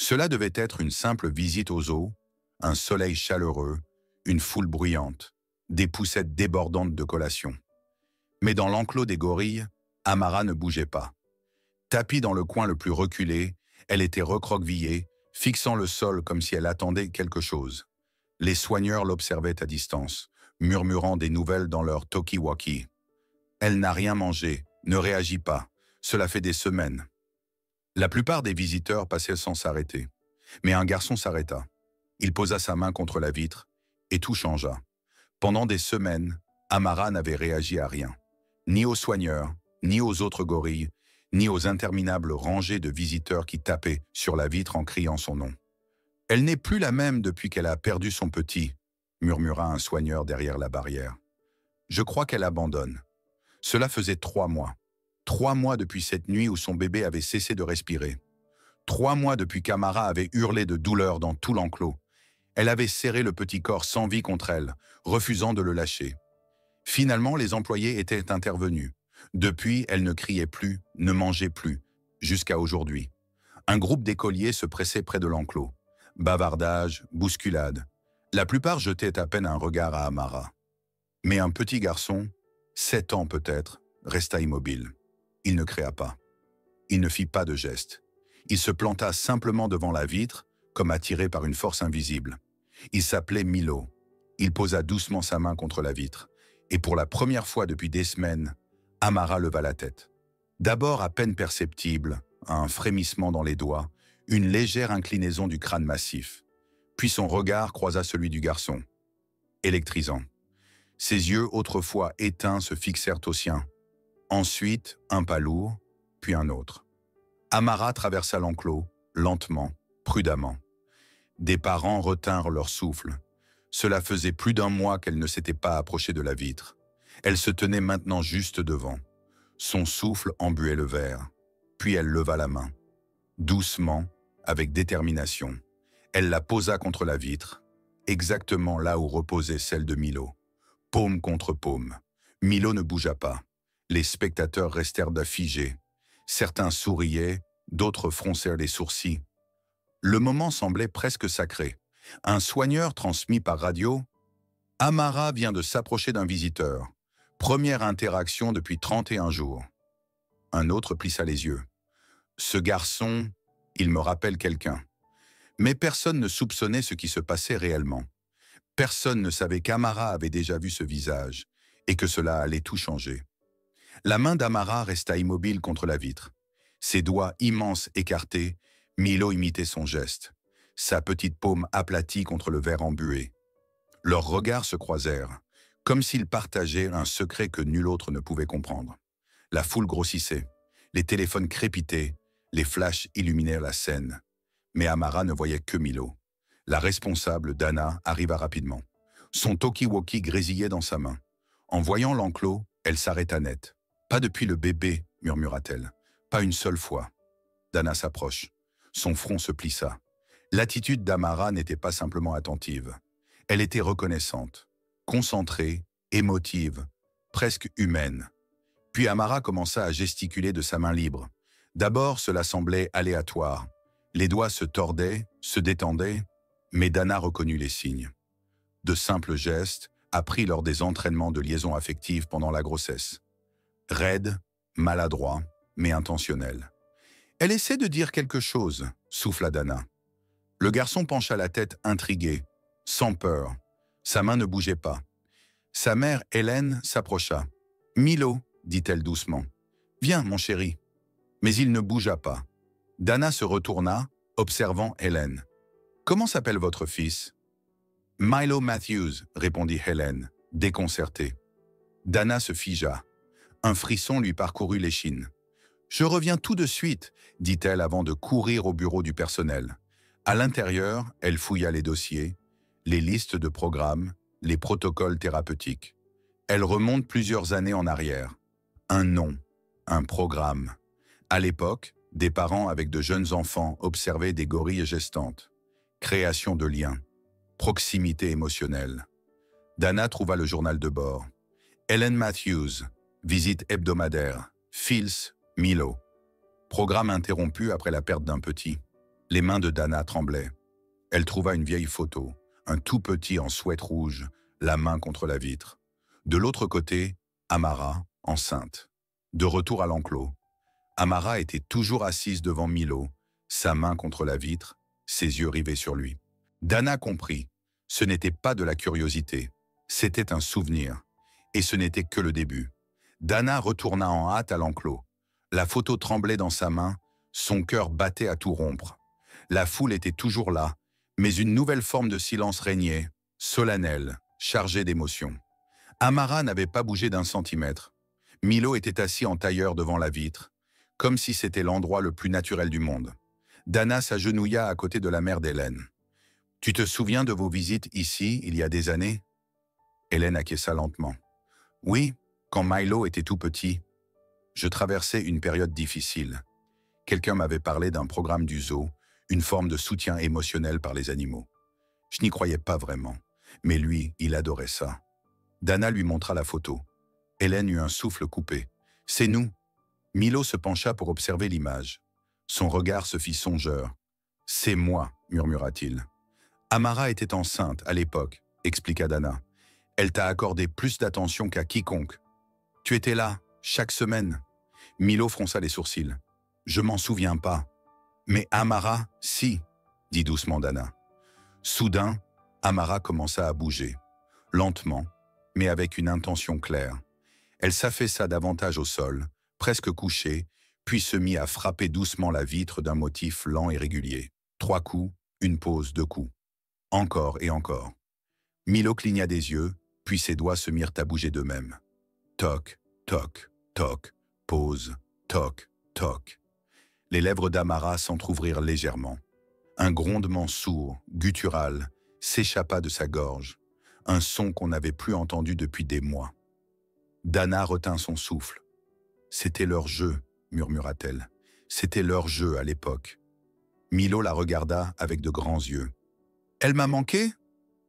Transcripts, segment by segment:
Cela devait être une simple visite aux eaux, un soleil chaleureux, une foule bruyante, des poussettes débordantes de collation. Mais dans l'enclos des gorilles, Amara ne bougeait pas. Tapie dans le coin le plus reculé, elle était recroquevillée, fixant le sol comme si elle attendait quelque chose. Les soigneurs l'observaient à distance, murmurant des nouvelles dans leur talkie-walkie. Elle n'a rien mangé, ne réagit pas. Cela fait des semaines. La plupart des visiteurs passaient sans s'arrêter. Mais un garçon s'arrêta. Il posa sa main contre la vitre, et tout changea. Pendant des semaines, Amara n'avait réagi à rien. Ni aux soigneurs, ni aux autres gorilles, ni aux interminables rangées de visiteurs qui tapaient sur la vitre en criant son nom. « Elle n'est plus la même depuis qu'elle a perdu son petit », murmura un soigneur derrière la barrière. « Je crois qu'elle abandonne. » Cela faisait 3 mois. 3 mois depuis cette nuit où son bébé avait cessé de respirer. 3 mois depuis qu'Amara avait hurlé de douleur dans tout l'enclos. Elle avait serré le petit corps sans vie contre elle, refusant de le lâcher. Finalement, les employés étaient intervenus. Depuis, elle ne criait plus, ne mangeait plus, jusqu'à aujourd'hui. Un groupe d'écoliers se pressait près de l'enclos. Bavardage, bousculade. La plupart jetaient à peine un regard à Amara. Mais un petit garçon, 7 ans peut-être, resta immobile. Il ne créa pas. Il ne fit pas de geste. Il se planta simplement devant la vitre, comme attiré par une force invisible. Il s'appelait Milo. Il posa doucement sa main contre la vitre. Et pour la première fois depuis des semaines, Amara leva la tête. D'abord à peine perceptible, un frémissement dans les doigts, une légère inclinaison du crâne massif. Puis son regard croisa celui du garçon. Électrisant. Ses yeux, autrefois éteints, se fixèrent aux siens. Ensuite, un pas lourd, puis un autre. Amara traversa l'enclos, lentement, prudemment. Des parents retinrent leur souffle. Cela faisait plus d'1 mois qu'elle ne s'était pas approchée de la vitre. Elle se tenait maintenant juste devant. Son souffle embuait le verre. Puis elle leva la main. Doucement, avec détermination, elle la posa contre la vitre, exactement là où reposait celle de Milo. Paume contre paume. Milo ne bougea pas. Les spectateurs restèrent figés. Certains souriaient, d'autres froncèrent les sourcils. Le moment semblait presque sacré. Un soigneur transmit par radio « Amara vient de s'approcher d'un visiteur. Première interaction depuis 31 jours. » Un autre plissa les yeux. « Ce garçon, il me rappelle quelqu'un. » Mais personne ne soupçonnait ce qui se passait réellement. Personne ne savait qu'Amara avait déjà vu ce visage et que cela allait tout changer. La main d'Amara resta immobile contre la vitre. Ses doigts immenses écartés, Milo imitait son geste. Sa petite paume aplatie contre le verre embué. Leurs regards se croisèrent, comme s'ils partageaient un secret que nul autre ne pouvait comprendre. La foule grossissait, les téléphones crépitaient, les flashs illuminèrent la scène. Mais Amara ne voyait que Milo. La responsable, Dana, arriva rapidement. Son talkie-walkie grésillait dans sa main. En voyant l'enclos, elle s'arrêta net. « Pas depuis le bébé », murmura-t-elle. « Pas une seule fois. » Dana s'approche. Son front se plissa. L'attitude d'Amara n'était pas simplement attentive. Elle était reconnaissante, concentrée, émotive, presque humaine. Puis Amara commença à gesticuler de sa main libre. D'abord, cela semblait aléatoire. Les doigts se tordaient, se détendaient, mais Dana reconnut les signes. De simples gestes, appris lors des entraînements de liaison affective pendant la grossesse. Raide, maladroit, mais intentionnel. « Elle essaie de dire quelque chose », souffla Dana. Le garçon pencha la tête intrigué, sans peur. Sa main ne bougeait pas. Sa mère, Hélène, s'approcha. « Milo », dit-elle doucement. « Viens, mon chéri. » Mais il ne bougea pas. Dana se retourna, observant Hélène. « Comment s'appelle votre fils ?»« Milo Matthews », répondit Hélène, déconcertée. Dana se figea. Un frisson lui parcourut l'échine. « Je reviens tout de suite », dit-elle avant de courir au bureau du personnel. À l'intérieur, elle fouilla les dossiers, les listes de programmes, les protocoles thérapeutiques. Elle remonte plusieurs années en arrière. Un nom, un programme. À l'époque, des parents avec de jeunes enfants observaient des gorilles gestantes. Création de liens, proximité émotionnelle. Dana trouva le journal de bord. Helen Matthews, visite hebdomadaire, Fils, Milo. Programme interrompu après la perte d'un petit. Les mains de Dana tremblaient. Elle trouva une vieille photo, un tout petit en sweat rouge, la main contre la vitre. De l'autre côté, Amara, enceinte. De retour à l'enclos. Amara était toujours assise devant Milo, sa main contre la vitre, ses yeux rivés sur lui. Dana comprit. Ce n'était pas de la curiosité. C'était un souvenir. Et ce n'était que le début. Dana retourna en hâte à l'enclos. La photo tremblait dans sa main, son cœur battait à tout rompre. La foule était toujours là, mais une nouvelle forme de silence régnait, solennelle, chargée d'émotion. Amara n'avait pas bougé d'un centimètre. Milo était assis en tailleur devant la vitre, comme si c'était l'endroit le plus naturel du monde. Dana s'agenouilla à côté de la mère d'Hélène. « Tu te souviens de vos visites ici, il y a des années ?» Hélène acquiesça lentement. « Oui, quand Milo était tout petit. Je traversais une période difficile. Quelqu'un m'avait parlé d'un programme du zoo, une forme de soutien émotionnel par les animaux. Je n'y croyais pas vraiment, mais lui, il adorait ça. » Dana lui montra la photo. Hélène eut un souffle coupé. « C'est nous !» Milo se pencha pour observer l'image. Son regard se fit songeur. « C'est moi !» murmura-t-il. « Amara était enceinte à l'époque, » expliqua Dana. « Elle t'a accordé plus d'attention qu'à quiconque. Tu étais là, chaque semaine. » Milo fronça les sourcils. « Je m'en souviens pas. »« Mais Amara, si, » dit doucement Dana. Soudain, Amara commença à bouger, lentement, mais avec une intention claire. Elle s'affaissa davantage au sol, presque couchée, puis se mit à frapper doucement la vitre d'un motif lent et régulier. 3 coups, une pause, 2 coups. Encore et encore. Milo cligna des yeux, puis ses doigts se mirent à bouger d'eux-mêmes. Toc, toc, toc, pause, toc, toc. Les lèvres d'Amara s'entr'ouvrirent légèrement. Un grondement sourd, guttural, s'échappa de sa gorge, un son qu'on n'avait plus entendu depuis des mois. Dana retint son souffle. « C'était leur jeu, » murmura-t-elle. « C'était leur jeu à l'époque. » Milo la regarda avec de grands yeux. « Elle m'a manqué ?»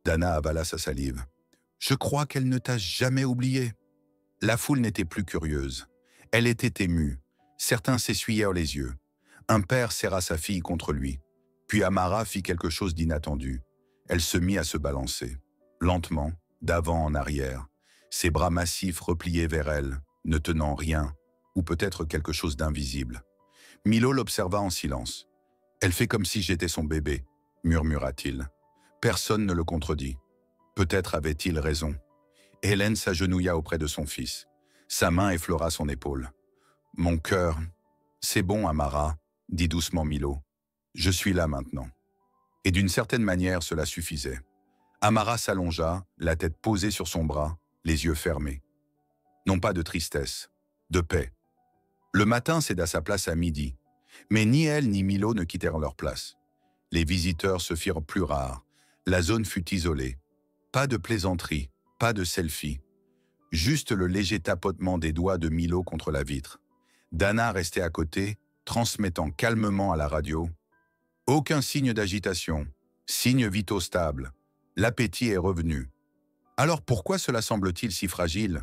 Dana avala sa salive. « Je crois qu'elle ne t'a jamais oublié. » La foule n'était plus curieuse. Elle était émue. Certains s'essuyèrent les yeux. Un père serra sa fille contre lui. Puis Amara fit quelque chose d'inattendu. Elle se mit à se balancer, lentement, d'avant en arrière, ses bras massifs repliés vers elle, ne tenant rien, ou peut-être quelque chose d'invisible. Milo l'observa en silence. « Elle fait comme si j'étais son bébé », murmura-t-il. Personne ne le contredit. Peut-être avait-il raison. Hélène s'agenouilla auprès de son fils. Sa main effleura son épaule. « Mon cœur, c'est bon, Amara, » dit doucement Milo. « Je suis là maintenant. » Et d'une certaine manière, cela suffisait. Amara s'allongea, la tête posée sur son bras, les yeux fermés. Non pas de tristesse, de paix. Le matin céda sa place à midi, mais ni elle ni Milo ne quittèrent leur place. Les visiteurs se firent plus rares, la zone fut isolée. Pas de plaisanterie, pas de selfie. Juste le léger tapotement des doigts de Milo contre la vitre. Dana restait à côté, transmettant calmement à la radio. Aucun signe d'agitation, signe vitaux stable. L'appétit est revenu. Alors pourquoi cela semble-t-il si fragile ?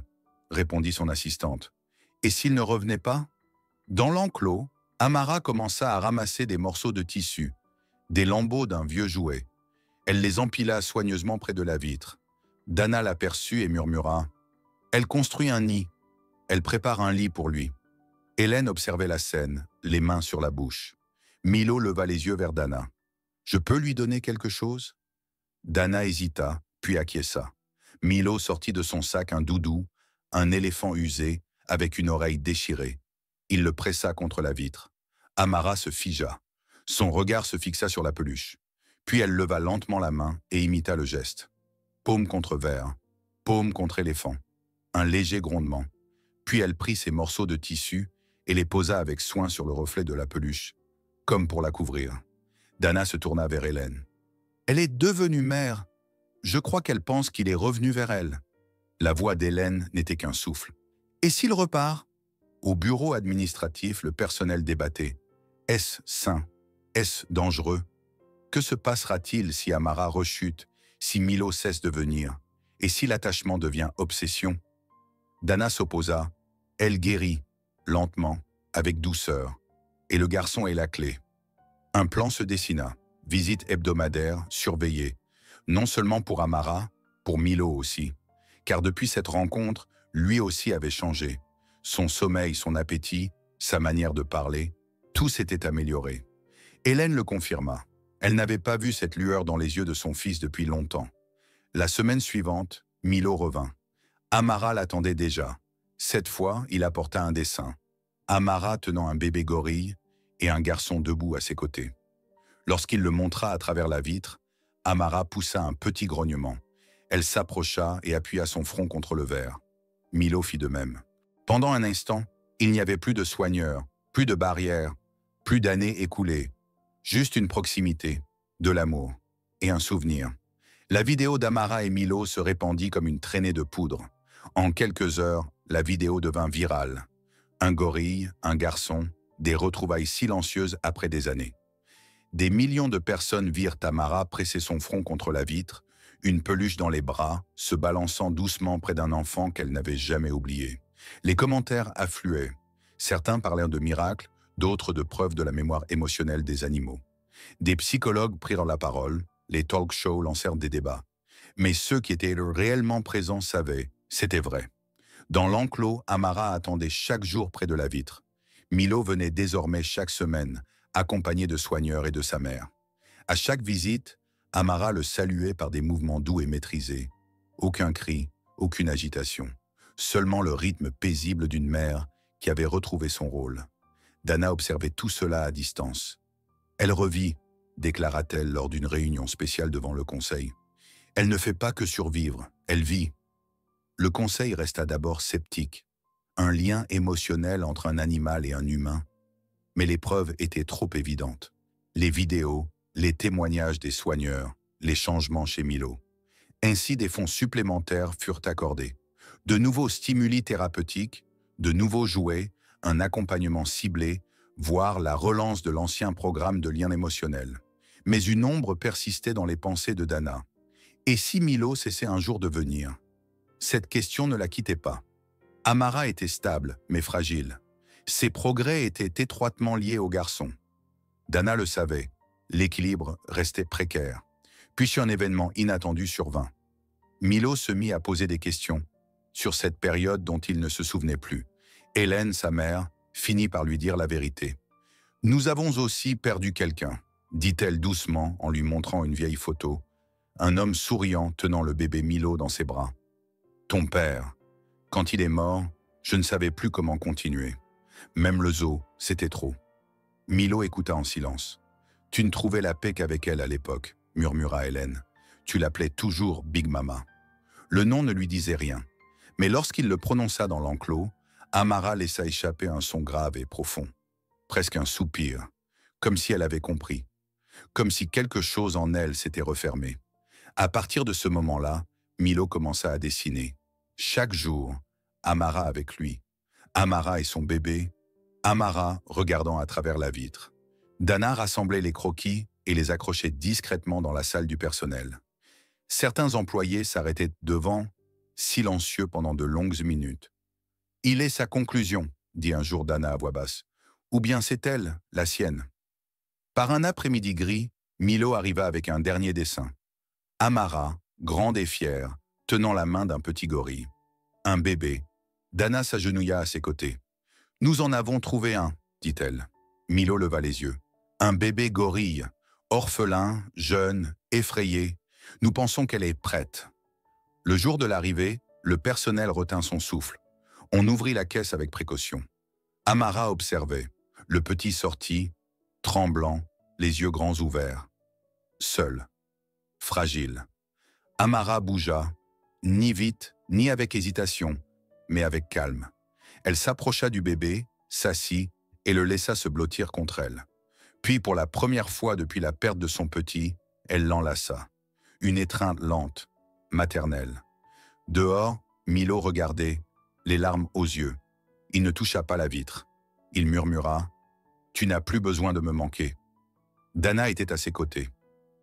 Répondit son assistante. Et s'il ne revenait pas ? Dans l'enclos, Amara commença à ramasser des morceaux de tissu, des lambeaux d'un vieux jouet. Elle les empila soigneusement près de la vitre. Dana l'aperçut et murmura « Elle construit un nid. Elle prépare un lit pour lui. » Hélène observait la scène, les mains sur la bouche. Milo leva les yeux vers Dana. « Je peux lui donner quelque chose ?» Dana hésita, puis acquiesça. Milo sortit de son sac un doudou, un éléphant usé, avec une oreille déchirée. Il le pressa contre la vitre. Amara se figea. Son regard se fixa sur la peluche. Puis elle leva lentement la main et imita le geste. Paume contre verre, paume contre éléphant. Un léger grondement. Puis elle prit ces morceaux de tissu et les posa avec soin sur le reflet de la peluche, comme pour la couvrir. Dana se tourna vers Hélène. « Elle est devenue mère. Je crois qu'elle pense qu'il est revenu vers elle. » La voix d'Hélène n'était qu'un souffle. « Et s'il repart ?» Au bureau administratif, le personnel débattait. Est-ce sain? Est-ce dangereux? Que se passera-t-il si Amara rechute, si Milo cesse de venir, et si l'attachement devient obsession? Dana s'opposa. Elle guérit, lentement, avec douceur, et le garçon est la clé. Un plan se dessina, visite hebdomadaire, surveillée, non seulement pour Amara, pour Milo aussi, car depuis cette rencontre, lui aussi avait changé. Son sommeil, son appétit, sa manière de parler, tout s'était amélioré. Hélène le confirma. Elle n'avait pas vu cette lueur dans les yeux de son fils depuis longtemps. La semaine suivante, Milo revint. Amara l'attendait déjà. Cette fois, il apporta un dessin. Amara tenant un bébé gorille et un garçon debout à ses côtés. Lorsqu'il le montra à travers la vitre, Amara poussa un petit grognement. Elle s'approcha et appuya son front contre le verre. Milo fit de même. Pendant un instant, il n'y avait plus de soigneurs, plus de barrières, plus d'années écoulées. Juste une proximité, de l'amour et un souvenir. La vidéo d'Amara et Milo se répandit comme une traînée de poudre. En quelques heures, la vidéo devint virale. Un gorille, un garçon, des retrouvailles silencieuses après des années. Des millions de personnes virent Amara presser son front contre la vitre, une peluche dans les bras, se balançant doucement près d'un enfant qu'elle n'avait jamais oublié. Les commentaires affluaient. Certains parlèrent de miracles, d'autres de preuves de la mémoire émotionnelle des animaux. Des psychologues prirent la parole, les talk shows lancèrent des débats. Mais ceux qui étaient réellement présents savaient, c'était vrai. Dans l'enclos, Amara attendait chaque jour près de la vitre. Milo venait désormais chaque semaine, accompagné de soigneurs et de sa mère. À chaque visite, Amara le saluait par des mouvements doux et maîtrisés. Aucun cri, aucune agitation. Seulement le rythme paisible d'une mère qui avait retrouvé son rôle. Dana observait tout cela à distance. Elle revit, déclara-t-elle lors d'une réunion spéciale devant le conseil. Elle ne fait pas que survivre, elle vit. Le conseil resta d'abord sceptique. Un lien émotionnel entre un animal et un humain. Mais les preuves étaient trop évidentes. Les vidéos, les témoignages des soigneurs, les changements chez Milo. Ainsi, des fonds supplémentaires furent accordés. De nouveaux stimuli thérapeutiques, de nouveaux jouets, un accompagnement ciblé, voire la relance de l'ancien programme de lien émotionnel. Mais une ombre persistait dans les pensées de Dana. Et si Milo cessait un jour de venir? Cette question ne la quittait pas. Amara était stable, mais fragile. Ses progrès étaient étroitement liés au garçon. Dana le savait, l'équilibre restait précaire. Puis un événement inattendu survint. Milo se mit à poser des questions sur cette période dont il ne se souvenait plus. Hélène, sa mère, finit par lui dire la vérité. « Nous avons aussi perdu quelqu'un », dit-elle doucement en lui montrant une vieille photo. Un homme souriant tenant le bébé Milo dans ses bras. « Ton père. Quand il est mort, je ne savais plus comment continuer. Même le zoo, c'était trop. » Milo écouta en silence. « Tu ne trouvais la paix qu'avec elle à l'époque, » murmura Hélène. « Tu l'appelais toujours Big Mama. » Le nom ne lui disait rien. Mais lorsqu'il le prononça dans l'enclos, Amara laissa échapper un son grave et profond. Presque un soupir, comme si elle avait compris. Comme si quelque chose en elle s'était refermé. À partir de ce moment-là, Milo commença à dessiner. Chaque jour, Amara avec lui. Amara et son bébé. Amara regardant à travers la vitre. Dana rassemblait les croquis et les accrochait discrètement dans la salle du personnel. Certains employés s'arrêtaient devant, silencieux pendant de longues minutes. « Il est sa conclusion », dit un jour Dana à voix basse. « Ou bien c'est elle, la sienne ?» Par un après-midi gris, Milo arriva avec un dernier dessin. Amara, grande et fière, tenant la main d'un petit gorille. Un bébé. Dana s'agenouilla à ses côtés. « Nous en avons trouvé un », dit-elle. Milo leva les yeux. « Un bébé gorille, orphelin, jeune, effrayé. Nous pensons qu'elle est prête. » Le jour de l'arrivée, le personnel retint son souffle. On ouvrit la caisse avec précaution. Amara observait. Le petit sortit, tremblant, les yeux grands ouverts. Seul. Fragile. Amara bougea, ni vite, ni avec hésitation, mais avec calme. Elle s'approcha du bébé, s'assit et le laissa se blottir contre elle. Puis, pour la première fois depuis la perte de son petit, elle l'enlaça. Une étreinte lente, maternelle. Dehors, Milo regardait, les larmes aux yeux. Il ne toucha pas la vitre. Il murmura « Tu n'as plus besoin de me manquer ». Dana était à ses côtés.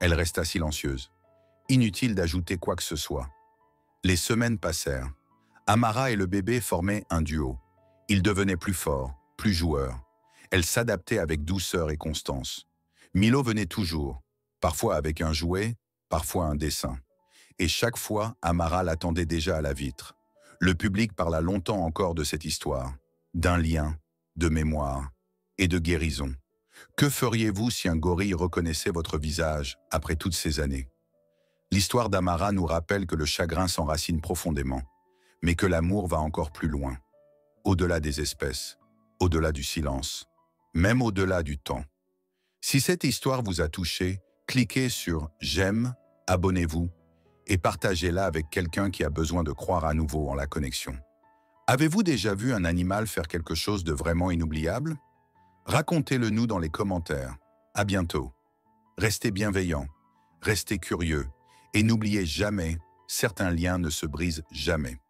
Elle resta silencieuse. Inutile d'ajouter quoi que ce soit. Les semaines passèrent. Amara et le bébé formaient un duo. Ils devenaient plus forts, plus joueurs. Elle s'adaptait avec douceur et constance. Milo venait toujours, parfois avec un jouet, parfois un dessin. Et chaque fois, Amara l'attendait déjà à la vitre. Le public parla longtemps encore de cette histoire, d'un lien, de mémoire et de guérison. Que feriez-vous si un gorille reconnaissait votre visage après toutes ces années? L'histoire d'Amara nous rappelle que le chagrin s'enracine profondément, mais que l'amour va encore plus loin, au-delà des espèces, au-delà du silence, même au-delà du temps. Si cette histoire vous a touché, cliquez sur « J'aime », abonnez-vous et partagez-la avec quelqu'un qui a besoin de croire à nouveau en la connexion. Avez-vous déjà vu un animal faire quelque chose de vraiment inoubliable? Racontez-le nous dans les commentaires. À bientôt. Restez bienveillants, restez curieux et n'oubliez jamais, certains liens ne se brisent jamais.